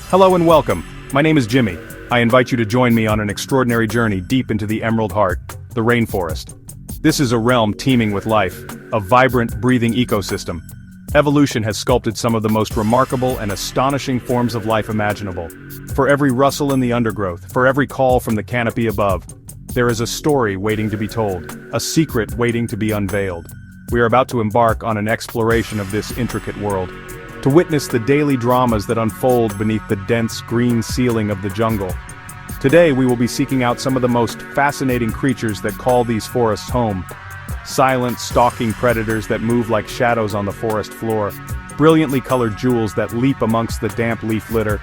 Hello and welcome. My name is Jimmy. I invite you to join me on an extraordinary journey deep into the Emerald Heart, the rainforest. This is a realm teeming with life, a vibrant, breathing ecosystem. Evolution has sculpted some of the most remarkable and astonishing forms of life imaginable. For every rustle in the undergrowth, for every call from the canopy above, there is a story waiting to be told, a secret waiting to be unveiled. We are about to embark on an exploration of this intricate world, to witness the daily dramas that unfold beneath the dense green ceiling of the jungle. Today we will be seeking out some of the most fascinating creatures that call these forests home. Silent, stalking predators that move like shadows on the forest floor, brilliantly colored jewels that leap amongst the damp leaf litter.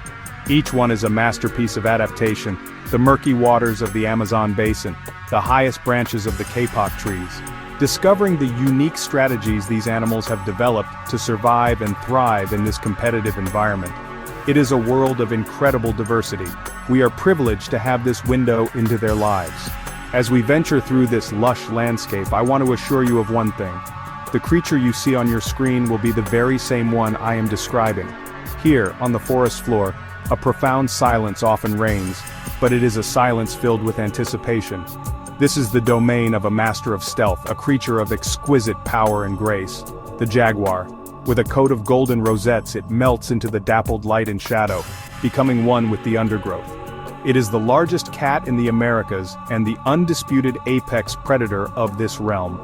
Each one is a masterpiece of adaptation, the murky waters of the Amazon basin, the highest branches of the kapok trees. Discovering the unique strategies these animals have developed to survive and thrive in this competitive environment. It is a world of incredible diversity. We are privileged to have this window into their lives. As we venture through this lush landscape, I want to assure you of one thing. The creature you see on your screen will be the very same one I am describing. Here, on the forest floor, a profound silence often reigns, but it is a silence filled with anticipation. This is the domain of a master of stealth, a creature of exquisite power and grace. The jaguar. With a coat of golden rosettes, it melts into the dappled light and shadow, becoming one with the undergrowth. It is the largest cat in the Americas and the undisputed apex predator of this realm.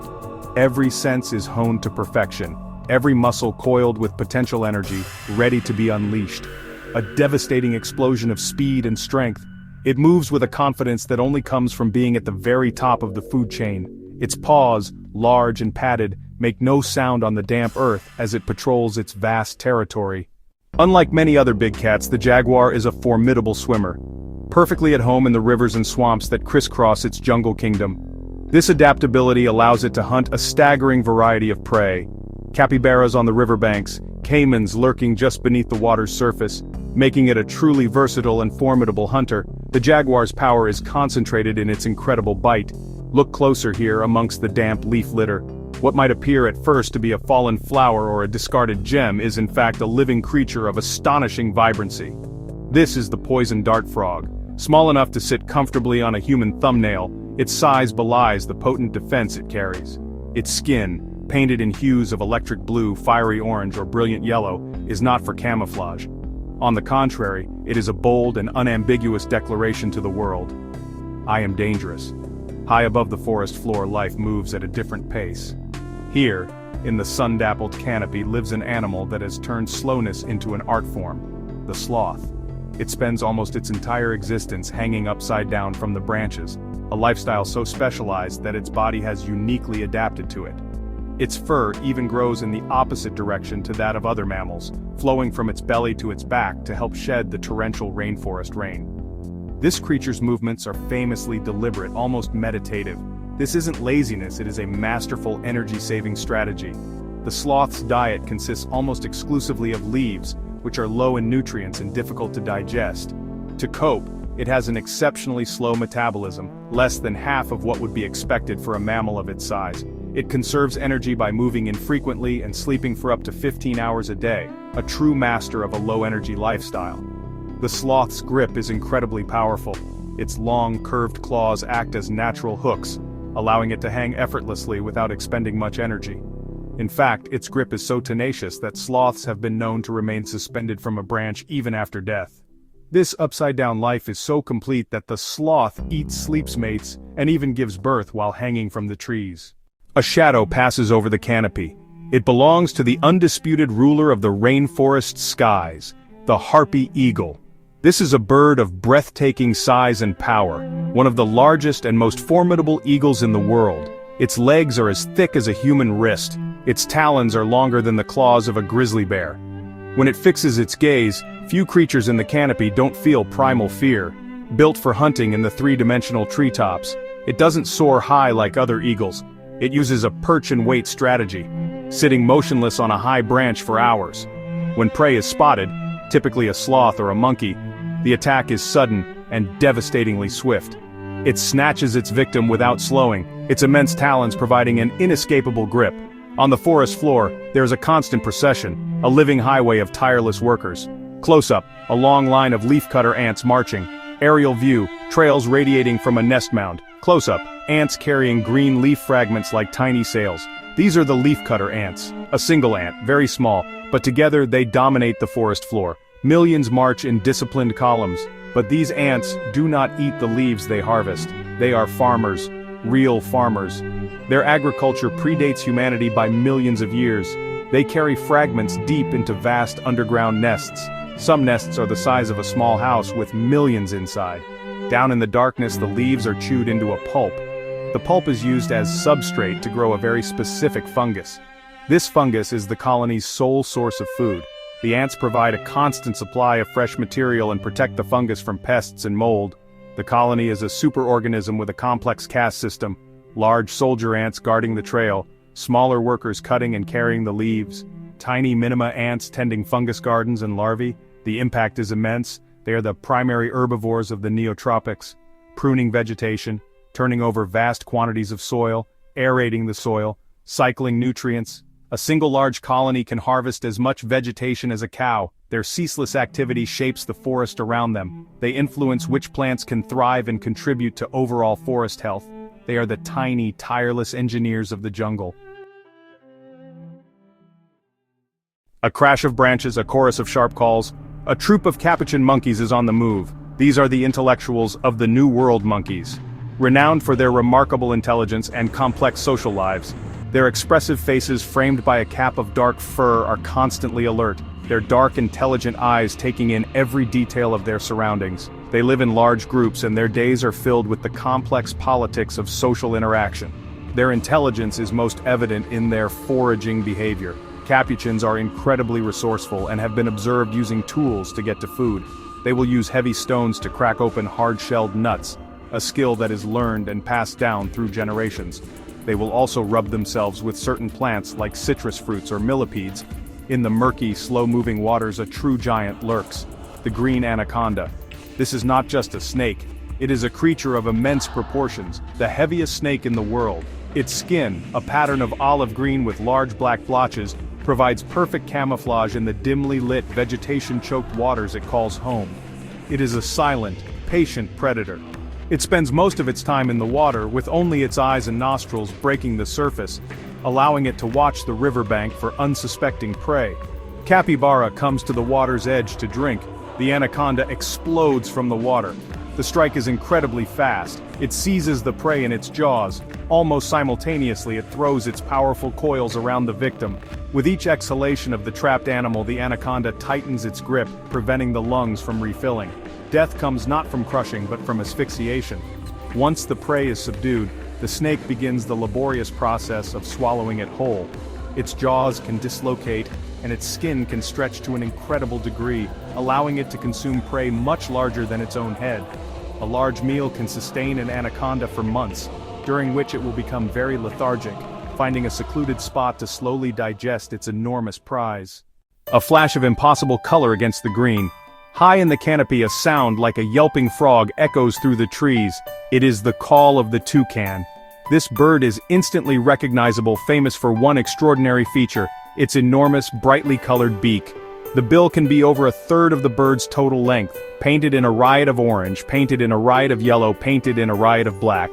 Every sense is honed to perfection, every muscle coiled with potential energy, ready to be unleashed. A devastating explosion of speed and strength. It moves with a confidence that only comes from being at the very top of the food chain. Its paws, large and padded, make no sound on the damp earth as it patrols its vast territory. Unlike many other big cats, the jaguar is a formidable swimmer, perfectly at home in the rivers and swamps that crisscross its jungle kingdom. This adaptability allows it to hunt a staggering variety of prey. Capybaras on the riverbanks, caimans lurking just beneath the water's surface, making it a truly versatile and formidable hunter. The jaguar's power is concentrated in its incredible bite. Look closer here amongst the damp leaf litter. What might appear at first to be a fallen flower or a discarded gem is in fact a living creature of astonishing vibrancy. This is the poison dart frog. Small enough to sit comfortably on a human thumbnail, its size belies the potent defense it carries. Its skin, painted in hues of electric blue, fiery orange, or brilliant yellow, is not for camouflage. On the contrary, it is a bold and unambiguous declaration to the world. I am dangerous. High above the forest floor, life moves at a different pace. Here, in the sun-dappled canopy, lives an animal that has turned slowness into an art form, the sloth. It spends almost its entire existence hanging upside down from the branches, a lifestyle so specialized that its body has uniquely adapted to it. Its fur even grows in the opposite direction to that of other mammals, flowing from its belly to its back to help shed the torrential rainforest rain. This creature's movements are famously deliberate, almost meditative. This isn't laziness, it is a masterful energy-saving strategy. The sloth's diet consists almost exclusively of leaves, which are low in nutrients and difficult to digest. To cope, it has an exceptionally slow metabolism, less than half of what would be expected for a mammal of its size. It conserves energy by moving infrequently and sleeping for up to 15 hours a day, a true master of a low-energy lifestyle. The sloth's grip is incredibly powerful. Its long, curved claws act as natural hooks, allowing it to hang effortlessly without expending much energy. In fact, its grip is so tenacious that sloths have been known to remain suspended from a branch even after death. This upside-down life is so complete that the sloth eats, sleeps mates, and even gives birth while hanging from the trees. A shadow passes over the canopy. It belongs to the undisputed ruler of the rainforest skies, the harpy eagle. This is a bird of breathtaking size and power, one of the largest and most formidable eagles in the world. Its legs are as thick as a human wrist. Its talons are longer than the claws of a grizzly bear. When it fixes its gaze, few creatures in the canopy don't feel primal fear. Built for hunting in the three-dimensional treetops, it doesn't soar high like other eagles. It uses a perch-and-wait strategy, sitting motionless on a high branch for hours. When prey is spotted, typically a sloth or a monkey, the attack is sudden and devastatingly swift. It snatches its victim without slowing, its immense talons providing an inescapable grip. On the forest floor, there is a constant procession, a living highway of tireless workers. Close-up, a long line of leafcutter ants marching. Aerial view, trails radiating from a nest mound. Close-up, ants carrying green leaf fragments like tiny sails. These are the leafcutter ants. A single ant, very small, but together they dominate the forest floor. Millions march in disciplined columns, but these ants do not eat the leaves they harvest. They are farmers, real farmers. Their agriculture predates humanity by millions of years. They carry fragments deep into vast underground nests. Some nests are the size of a small house with millions inside. Down in the darkness, the leaves are chewed into a pulp. The pulp is used as substrate to grow a very specific fungus. This fungus is the colony's sole source of food. The ants provide a constant supply of fresh material and protect the fungus from pests and mold. The colony is a superorganism with a complex caste system. Large soldier ants guarding the trail, smaller workers cutting and carrying the leaves, tiny minima ants tending fungus gardens and larvae. The impact is immense. They are the primary herbivores of the neotropics, pruning vegetation, turning over vast quantities of soil, aerating the soil, cycling nutrients. A single large colony can harvest as much vegetation as a cow. Their ceaseless activity shapes the forest around them. They influence which plants can thrive and contribute to overall forest health. They are the tiny, tireless engineers of the jungle. A crash of branches, a chorus of sharp calls. A troop of capuchin monkeys is on the move. These are the intellectuals of the New World monkeys. Renowned for their remarkable intelligence and complex social lives, their expressive faces framed by a cap of dark fur are constantly alert, their dark, intelligent eyes taking in every detail of their surroundings. They live in large groups and their days are filled with the complex politics of social interaction. Their intelligence is most evident in their foraging behavior. Capuchins are incredibly resourceful and have been observed using tools to get to food. They will use heavy stones to crack open hard-shelled nuts, a skill that is learned and passed down through generations. They will also rub themselves with certain plants like citrus fruits or millipedes. In the murky, slow-moving waters a true giant lurks, the green anaconda. This is not just a snake. It is a creature of immense proportions, the heaviest snake in the world. Its skin, a pattern of olive green with large black blotches, provides perfect camouflage in the dimly lit, vegetation-choked waters it calls home. It is a silent, patient predator. It spends most of its time in the water, with only its eyes and nostrils breaking the surface, allowing it to watch the riverbank for unsuspecting prey. Capybara comes to the water's edge to drink. The anaconda explodes from the water. The strike is incredibly fast. It seizes the prey in its jaws. Almost simultaneously it throws its powerful coils around the victim. With each exhalation of the trapped animal, the anaconda tightens its grip, preventing the lungs from refilling. Death comes not from crushing but from asphyxiation. Once the prey is subdued, the snake begins the laborious process of swallowing it whole. Its jaws can dislocate, and its skin can stretch to an incredible degree, allowing it to consume prey much larger than its own head. A large meal can sustain an anaconda for months, during which it will become very lethargic, finding a secluded spot to slowly digest its enormous prize. A flash of impossible color against the green. High in the canopy, a sound like a yelping frog echoes through the trees. It is the call of the toucan. This bird is instantly recognizable, famous for one extraordinary feature: its enormous, brightly colored beak. The bill can be over a third of the bird's total length, painted in a riot of orange, painted in a riot of yellow, painted in a riot of black.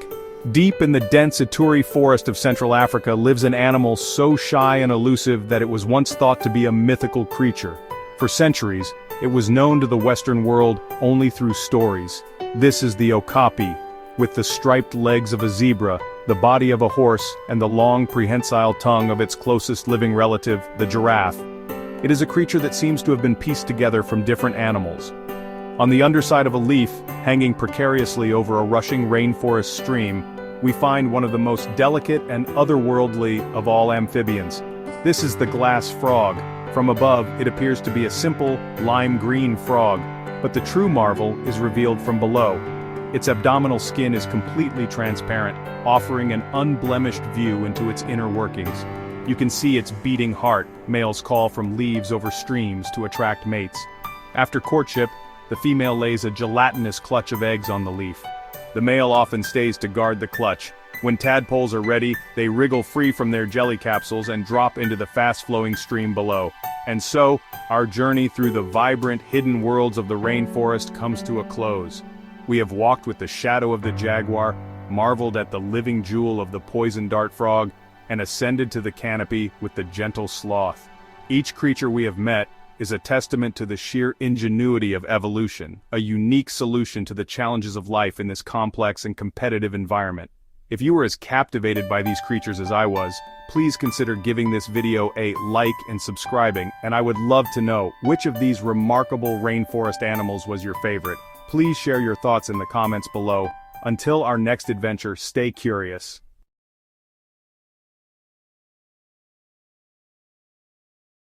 Deep in the dense Ituri forest of Central Africa lives an animal so shy and elusive that it was once thought to be a mythical creature. For centuries, it was known to the Western world only through stories. This is the okapi, with the striped legs of a zebra, the body of a horse, and the long prehensile tongue of its closest living relative, the giraffe. It is a creature that seems to have been pieced together from different animals. On the underside of a leaf, hanging precariously over a rushing rainforest stream, we find one of the most delicate and otherworldly of all amphibians. This is the glass frog. From above, it appears to be a simple, lime-green frog, but the true marvel is revealed from below. Its abdominal skin is completely transparent, offering an unblemished view into its inner workings. You can see its beating heart. Males call from leaves over streams to attract mates. After courtship, the female lays a gelatinous clutch of eggs on the leaf. The male often stays to guard the clutch. When tadpoles are ready, they wriggle free from their jelly capsules and drop into the fast-flowing stream below. And so, our journey through the vibrant, hidden worlds of the rainforest comes to a close. We have walked with the shadow of the jaguar, marveled at the living jewel of the poison dart frog, and ascended to the canopy with the gentle sloth. Each creature we have met is a testament to the sheer ingenuity of evolution, a unique solution to the challenges of life in this complex and competitive environment. If you were as captivated by these creatures as I was, please consider giving this video a like and subscribing, and I would love to know which of these remarkable rainforest animals was your favorite. Please share your thoughts in the comments below. Until our next adventure, stay curious.